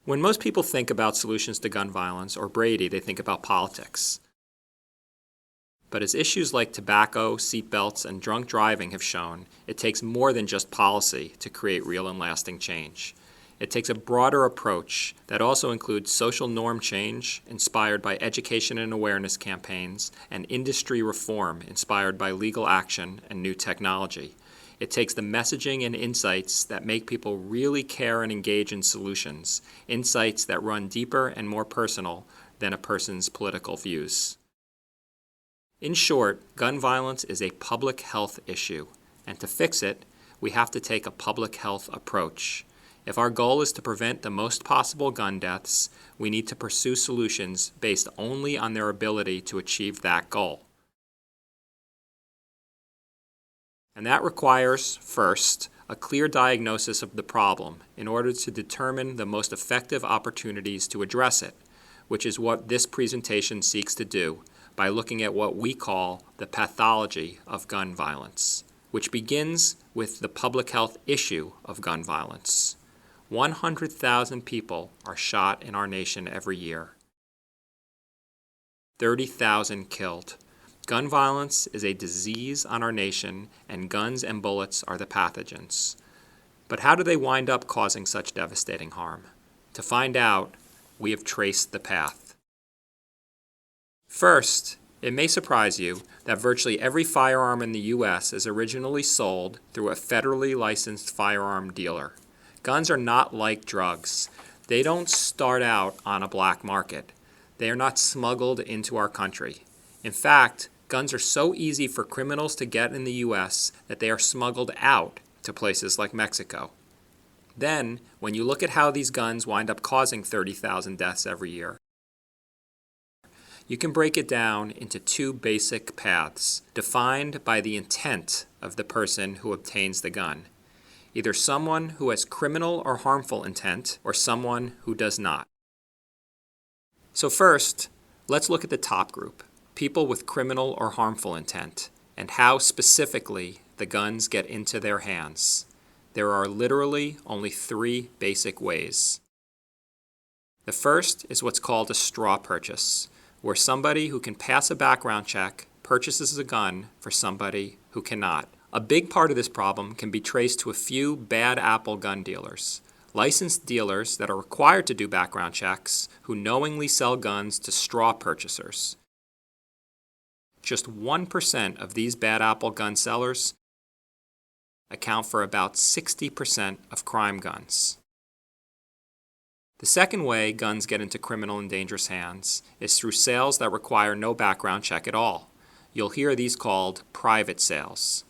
When most people think about solutions to gun violence or Brady, they think about politics. But as issues like tobacco, seatbelts, and drunk driving have shown, it takes more than just policy to create real and lasting change. It takes a broader approach that also includes social norm change inspired by education and awareness campaigns and industry reform inspired by legal action and new technology. It takes the messaging and insights that make people really care and engage in solutions, insights that run deeper and more personal than a person's political views. In short, gun violence is a public health issue, and to fix it, we have to take a public health approach. If our goal is to prevent the most possible gun deaths, we need to pursue solutions based only on their ability to achieve that goal. And that requires, first, a clear diagnosis of the problem in order to determine the most effective opportunities to address it, which is what this presentation seeks to do by looking at what we call the pathology of gun violence, which begins with the public health issue of gun violence. 100,000 people are shot in our nation every year. 30,000 killed. Gun violence is a disease on our nation, and guns and bullets are the pathogens. But how do they wind up causing such devastating harm? To find out, we have traced the path. First, it may surprise you that virtually every firearm in the U.S. is originally sold through a federally licensed firearm dealer. Guns are not like drugs. They don't start out on a black market. They are not smuggled into our country. In fact, guns are so easy for criminals to get in the U.S. that they are smuggled out to places like Mexico. Then, when you look at how these guns wind up causing 30,000 deaths every year, you can break it down into two basic paths, defined by the intent of the person who obtains the gun. Either someone who has criminal or harmful intent, or someone who does not. So first, let's look at the top group, people with criminal or harmful intent, and how specifically the guns get into their hands. There are literally only three basic ways. The first is what's called a straw purchase, where somebody who can pass a background check purchases a gun for somebody who cannot. A big part of this problem can be traced to a few bad apple gun dealers, licensed dealers that are required to do background checks who knowingly sell guns to straw purchasers. Just 1% of these bad apple gun sellers account for about 60% of crime guns. The second way guns get into criminal and dangerous hands is through sales that require no background check at all. You'll hear these called private sales.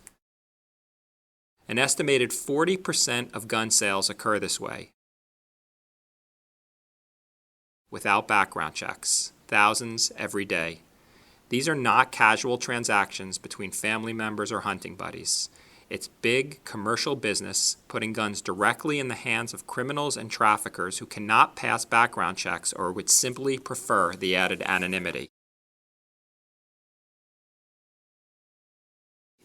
An estimated 40% of gun sales occur this way, without background checks, thousands every day. These are not casual transactions between family members or hunting buddies. It's big commercial business putting guns directly in the hands of criminals and traffickers who cannot pass background checks or would simply prefer the added anonymity.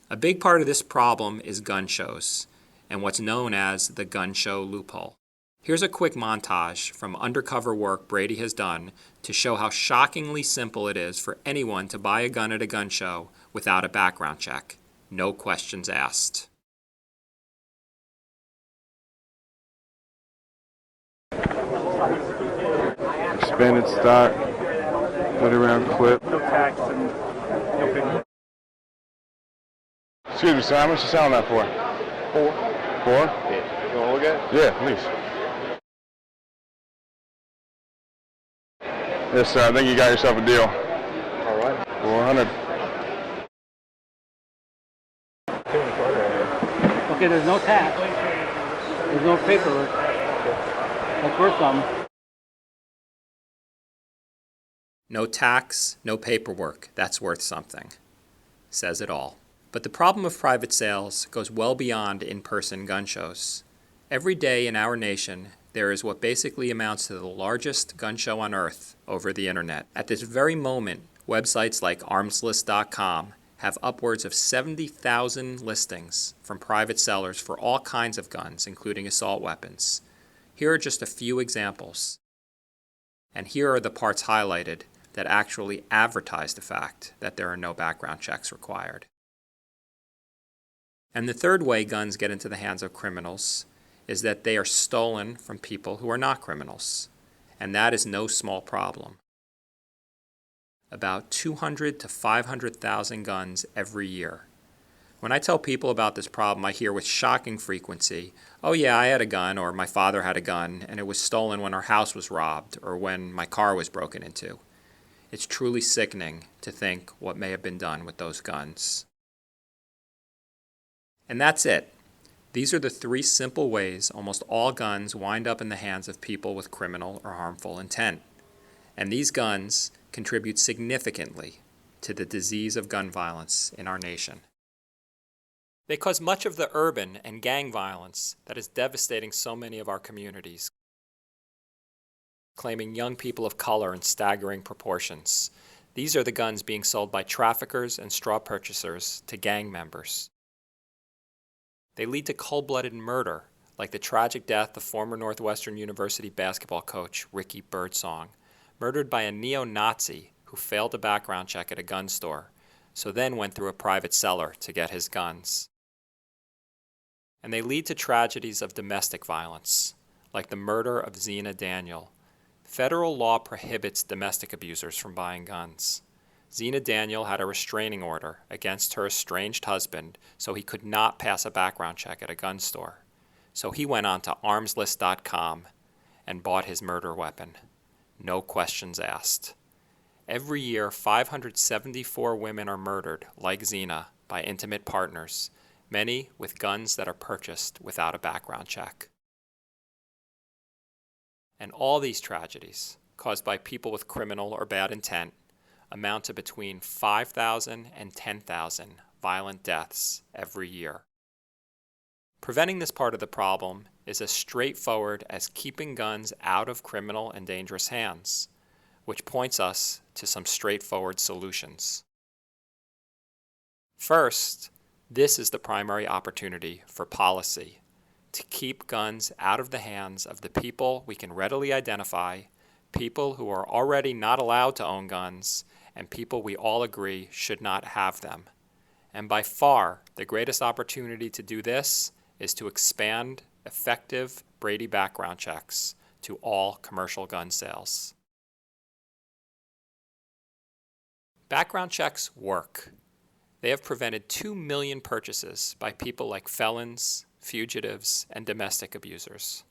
A big part of this problem is gun shows, and what's known as the gun show loophole. Here's a quick montage from undercover work Brady has done to show how shockingly simple it is for anyone to buy a gun at a gun show without a background check. No questions asked. Expanded stock, 30-round clip. No tax and no payment. Excuse me, sir, how much you selling that for? 4. 4? Yeah. You want to look at it? Yeah, please. Yes, sir, I think you got yourself a deal. All right. 400. Okay, there's no tax. There's no paperwork. That's worth something. No tax, no paperwork. That's worth something. Says it all. But the problem of private sales goes well beyond in-person gun shows. Every day in our nation, there is what basically amounts to the largest gun show on earth over the internet. At this very moment, websites like armslist.com have upwards of 70,000 listings from private sellers for all kinds of guns, including assault weapons. Here are just a few examples. And here are the parts highlighted that actually advertise the fact that there are no background checks required. And the third way guns get into the hands of criminals is that they are stolen from people who are not criminals. And that is no small problem. About 200 to 500,000 guns every year. When I tell people about this problem, I hear with shocking frequency, "Oh yeah, I had a gun," or "My father had a gun, and it was stolen when our house was robbed," or "when my car was broken into." It's truly sickening to think what may have been done with those guns. And that's it. These are the three simple ways almost all guns wind up in the hands of people with criminal or harmful intent. And these guns contribute significantly to the disease of gun violence in our nation. They cause much of the urban and gang violence that is devastating so many of our communities, claiming young people of color in staggering proportions. These are the guns being sold by traffickers and straw purchasers to gang members. They lead to cold-blooded murder, like the tragic death of former Northwestern University basketball coach Ricky Birdsong, murdered by a neo-Nazi who failed a background check at a gun store, so then went through a private cellar to get his guns. And they lead to tragedies of domestic violence, like the murder of Zena Daniel. Federal law prohibits domestic abusers from buying guns. Zena Daniel had a restraining order against her estranged husband, so he could not pass a background check at a gun store. So he went on to armslist.com and bought his murder weapon. No questions asked. Every year, 574 women are murdered, like Zena, by intimate partners, many with guns that are purchased without a background check. And all these tragedies, caused by people with criminal or bad intent, amount to between 5,000 and 10,000 violent deaths every year. Preventing this part of the problem is as straightforward as keeping guns out of criminal and dangerous hands, which points us to some straightforward solutions. First, this is the primary opportunity for policy, to keep guns out of the hands of the people we can readily identify, people who are already not allowed to own guns, and people we all agree should not have them. And by far, the greatest opportunity to do this is to expand effective Brady background checks to all commercial gun sales. Background checks work. They have prevented 2 million purchases by people like felons, fugitives, and domestic abusers.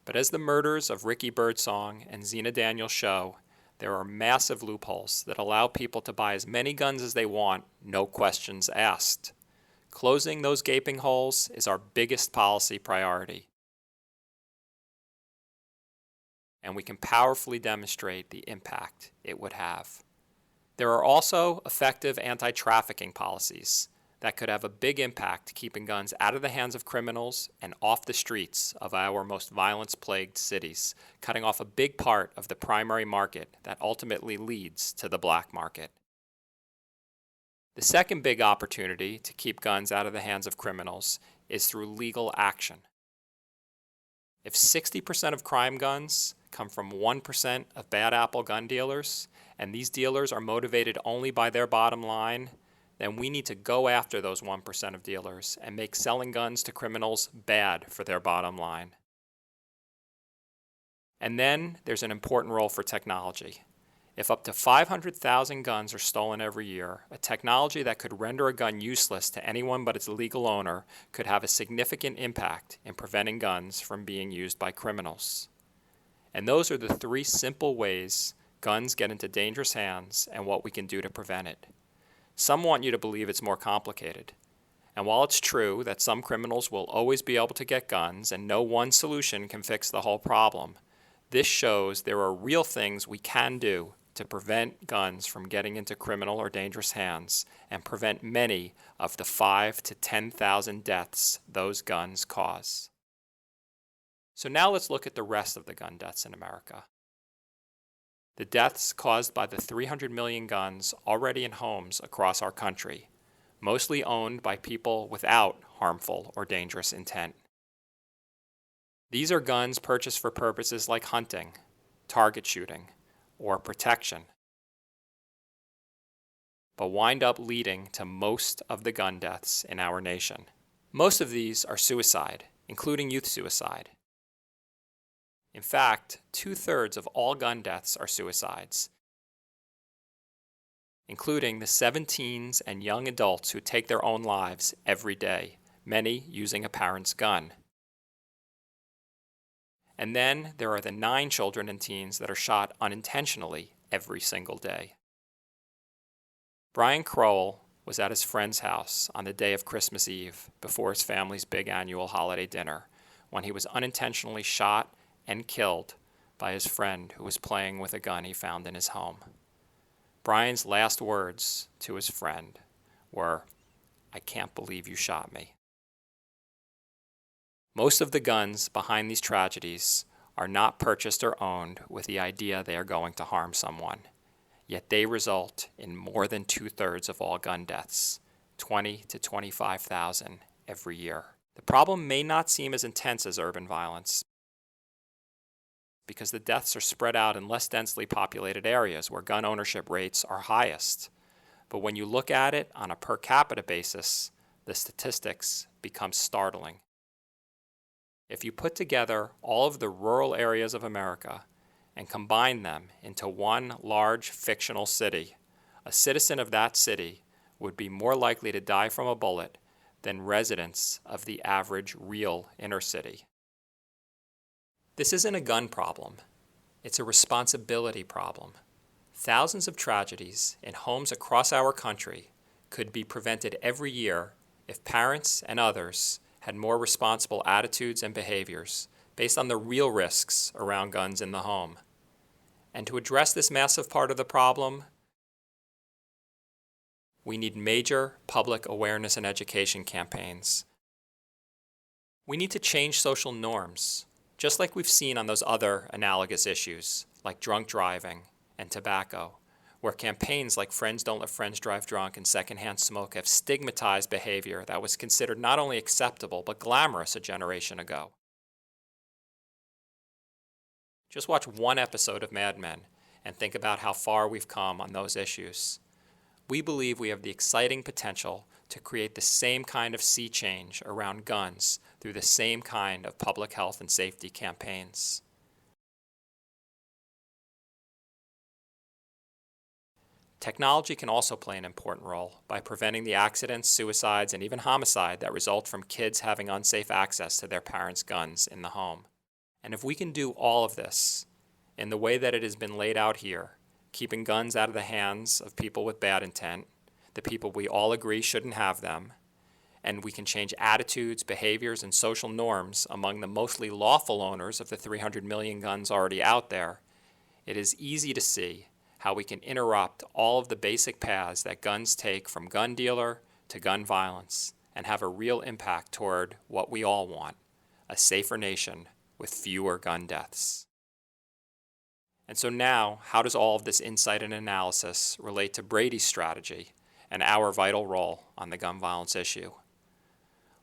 But as the murders of Ricky Birdsong and Zena Daniel show, there are massive loopholes that allow people to buy as many guns as they want, no questions asked. Closing those gaping holes is our biggest policy priority. And we can powerfully demonstrate the impact it would have. There are also effective anti-trafficking policies that could have a big impact keeping guns out of the hands of criminals and off the streets of our most violence-plagued cities, cutting off a big part of the primary market that ultimately leads to the black market. The second big opportunity to keep guns out of the hands of criminals is through legal action. If 60% of crime guns come from 1% of bad apple gun dealers, and these dealers are motivated only by their bottom line, then we need to go after those 1% of dealers and make selling guns to criminals bad for their bottom line. And then there's an important role for technology. If up to 500,000 guns are stolen every year, a technology that could render a gun useless to anyone but its legal owner could have a significant impact in preventing guns from being used by criminals. And those are the three simple ways guns get into dangerous hands and what we can do to prevent it. Some want you to believe it's more complicated. And while it's true that some criminals will always be able to get guns and no one solution can fix the whole problem, this shows there are real things we can do to prevent guns from getting into criminal or dangerous hands and prevent many of the 5,000 to 10,000 deaths those guns cause. So now let's look at the rest of the gun deaths in America. The deaths caused by the 300 million guns already in homes across our country, mostly owned by people without harmful or dangerous intent. These are guns purchased for purposes like hunting, target shooting, or protection, but wind up leading to most of the gun deaths in our nation. Most of these are suicide, including youth suicide. In fact, 2/3 of all gun deaths are suicides, including the 17s and young adults who take their own lives every day, many using a parent's gun. And then there are the 9 children and teens that are shot unintentionally every single day. Brian Crowell was at his friend's house on the day of Christmas Eve before his family's big annual holiday dinner when he was unintentionally shot and killed by his friend who was playing with a gun he found in his home. Brian's last words to his friend were, "I can't believe you shot me." Most of the guns behind these tragedies are not purchased or owned with the idea they are going to harm someone, yet they result in more than 2/3 of all gun deaths, 20 to 25,000 every year. The problem may not seem as intense as urban violence, because the deaths are spread out in less densely populated areas where gun ownership rates are highest. But when you look at it on a per capita basis, the statistics become startling. If you put together all of the rural areas of America and combine them into one large fictional city, a citizen of that city would be more likely to die from a bullet than residents of the average real inner city. This isn't a gun problem. It's a responsibility problem. Thousands of tragedies in homes across our country could be prevented every year if parents and others had more responsible attitudes and behaviors based on the real risks around guns in the home. And to address this massive part of the problem, we need major public awareness and education campaigns. We need to change social norms, just like we've seen on those other analogous issues, like drunk driving and tobacco, where campaigns like Friends Don't Let Friends Drive Drunk and Secondhand Smoke have stigmatized behavior that was considered not only acceptable but glamorous a generation ago. Just watch one episode of Mad Men and think about how far we've come on those issues. We believe we have the exciting potential to create the same kind of sea change around guns through the same kind of public health and safety campaigns. Technology can also play an important role by preventing the accidents, suicides, and even homicide that result from kids having unsafe access to their parents' guns in the home. And if we can do all of this in the way that it has been laid out here, keeping guns out of the hands of people with bad intent, the people we all agree shouldn't have them, and we can change attitudes, behaviors, and social norms among the mostly lawful owners of the 300 million guns already out there, it is easy to see how we can interrupt all of the basic paths that guns take from gun dealer to gun violence and have a real impact toward what we all want, a safer nation with fewer gun deaths. And so now, how does all of this insight and analysis relate to Brady's strategy and our vital role on the gun violence issue?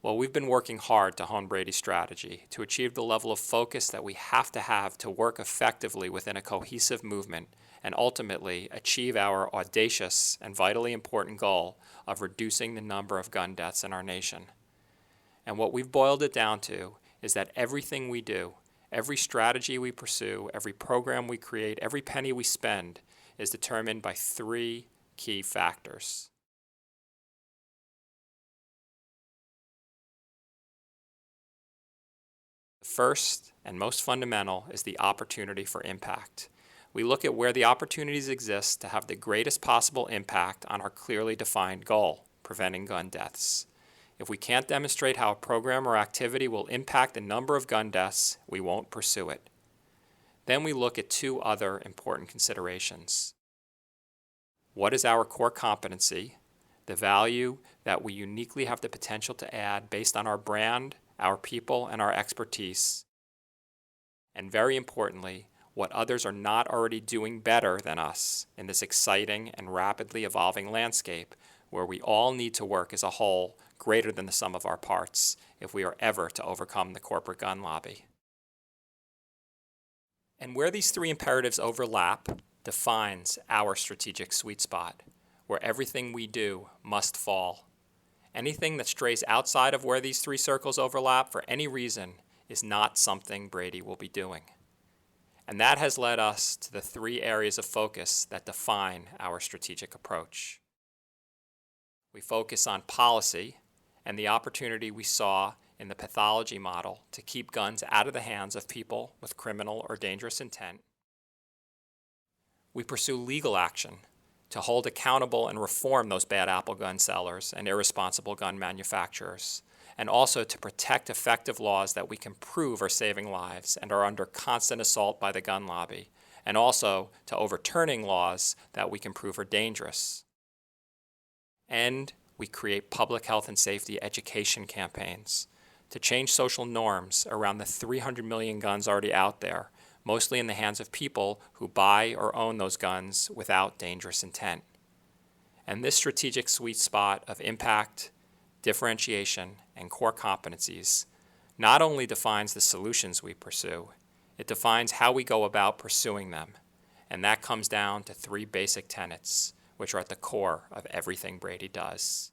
Well, we've been working hard to hone Brady's strategy to achieve the level of focus that we have to work effectively within a cohesive movement and ultimately achieve our audacious and vitally important goal of reducing the number of gun deaths in our nation. And what we've boiled it down to is that everything we do, every strategy we pursue, every program we create, every penny we spend is determined by 3 key factors. The first and most fundamental is the opportunity for impact. We look at where the opportunities exist to have the greatest possible impact on our clearly defined goal, preventing gun deaths. If we can't demonstrate how a program or activity will impact the number of gun deaths, we won't pursue it. Then we look at 2 other important considerations. What is our core competency, the value that we uniquely have the potential to add based on our brand, our people, and our expertise? And very importantly, what others are not already doing better than us in this exciting and rapidly evolving landscape where we all need to work as a whole greater than the sum of our parts if we are ever to overcome the corporate gun lobby. And where these three imperatives overlap defines our strategic sweet spot, where everything we do must fall. Anything that strays outside of where these three circles overlap for any reason is not something Brady will be doing. And that has led us to the three areas of focus that define our strategic approach. We focus on policy and the opportunity we saw in the pathology model to keep guns out of the hands of people with criminal or dangerous intent. We pursue legal action to hold accountable and reform those bad apple gun sellers and irresponsible gun manufacturers, and also to protect effective laws that we can prove are saving lives and are under constant assault by the gun lobby, and also to overturning laws that we can prove are dangerous. And we create public health and safety education campaigns to change social norms around the 300 million guns already out there, mostly in the hands of people who buy or own those guns without dangerous intent. And this strategic sweet spot of impact, differentiation, and core competencies not only defines the solutions we pursue, it defines how we go about pursuing them. And that comes down to three basic tenets, which are at the core of everything Brady does.